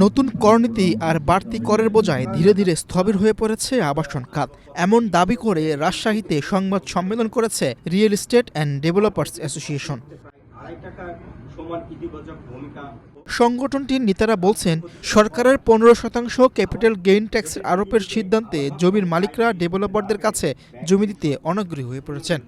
নতুন করনীতি আর বাড়তি করের বোঝায় ধীরে ধীরে স্থবির হয়ে পড়েছে আবাসন খাত। এমন দাবি করে রাজশাহীতে সংবাদ সম্মেলন করেছে real estate and developers association. সংগঠনটির নেতারা বলছেন, সরকারের 15% ক্যাপিটাল গেইন ট্যাক্স আরোপের সিদ্ধান্তে জমির মালিকরা ডেভেলপারদের কাছে জমি দিতে অনাগ্রহী হয়ে পড়েছেন।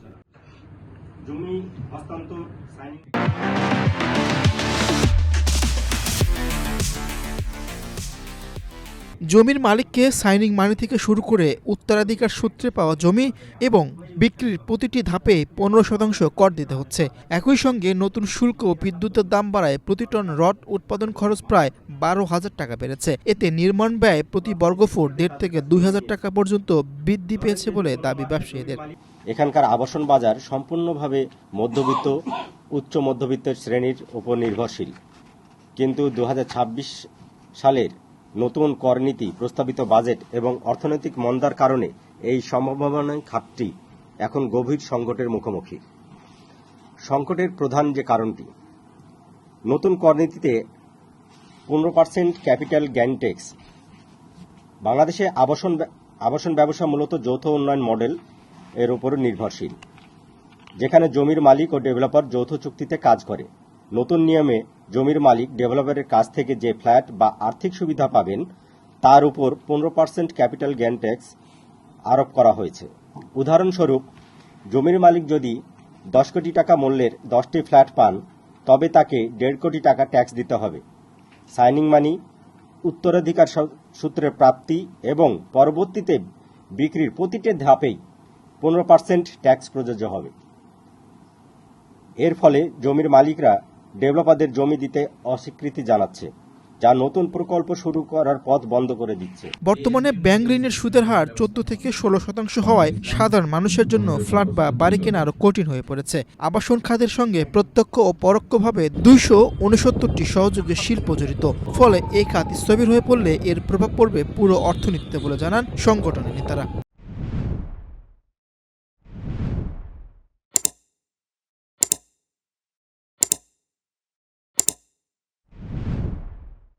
জমির মালিককে সাইনিং মানি থেকে শুরু করে উত্তরাধিকার সূত্রে পাওয়া জমি এবং বিক্রির প্রতিটি ধাপে 15% কর দিতে হচ্ছে। একই সঙ্গে নতুন শুল্ক ও বিদ্যুতের দাম বাড়ায় প্রতি টন রড উৎপাদন খরচ প্রায় 12,000 টাকা বেড়েছে। এতে নির্মাণ ব্যয় প্রতি বর্গফুট 1.5 থেকে 2,000 টাকা পর্যন্ত বৃদ্ধি পেয়েছে বলে দাবি ব্যবসায়ীদের। এখানকার আবাসন বাজার সম্পূর্ণভাবে মধ্যবিত্ত উচ্চ মধ্যবিত্ত শ্রেণীর উপর নির্ভরশীল, কিন্তু 2026 সালের নতুন করনীতি, প্রস্তাবিত বাজেট এবং অর্থনৈতিক মন্দার কারণে এই সম্ভাবনায় খাতটি এখন গভীর সংকটের মুখোমুখি। সংকটের প্রধান যে কারণটি, নতুন করনীতিতে 15% ক্যাপিটাল গেইন ট্যাক্স। বাংলাদেশে আবাসন ব্যবসা মূলত যৌথ উন্নয়ন মডেল এর উপর নির্ভরশীল, যেখানে জমির মালিক ও ডেভেলপার যৌথ চুক্তিতে কাজ করে। নতুন নিয়মে জমির মালিক ডেভেলপারের কাছ থেকে যে ফ্ল্যাট বা আর্থিক সুবিধা পাবেন তার উপর 15% ক্যাপিটাল গেইন ট্যাক্স আরোপ করা হয়েছে। উদাহরণস্বরূপ, জমির মালিক যদি 10 কোটি টাকা মূল্যের 10টি ফ্ল্যাট পান, তবে তাকে 1.5 কোটি টাকা ট্যাক্স দিতে হবে। সাইনিং মানি, উত্তরাধিকার সূত্রে প্রাপ্তি এবং পরবর্তীতে বিক্রির প্রতিটি ধাপেই 15% ট্যাক্স প্রযোজ্য হবে। এর ফলে জমির মালিকরা ডেভেলপারদের জমি দিতে অস্বীকৃতি জানাচ্ছে, যা নতুন প্রকল্প শুরু করার পথ বন্ধ করে দিচ্ছে। বর্তমানে ব্যাংক ঋণের সুদের হার 14 থেকে 16% হওয়ায় সাধারণ মানুষের জন্য ফ্ল্যাট বা বাড়ি কেনা আরও কঠিন হয়ে পড়েছে। আবাসন খাতের সঙ্গে প্রত্যক্ষ ও পরোক্ষভাবে 269টি সহযোগী শিল্প জড়িত। ফলে এই খাত স্থবির হয়ে পড়লে এর প্রভাব পড়বে পুরো অর্থনীতিতে বলে জানান সংগঠনের নেতারা।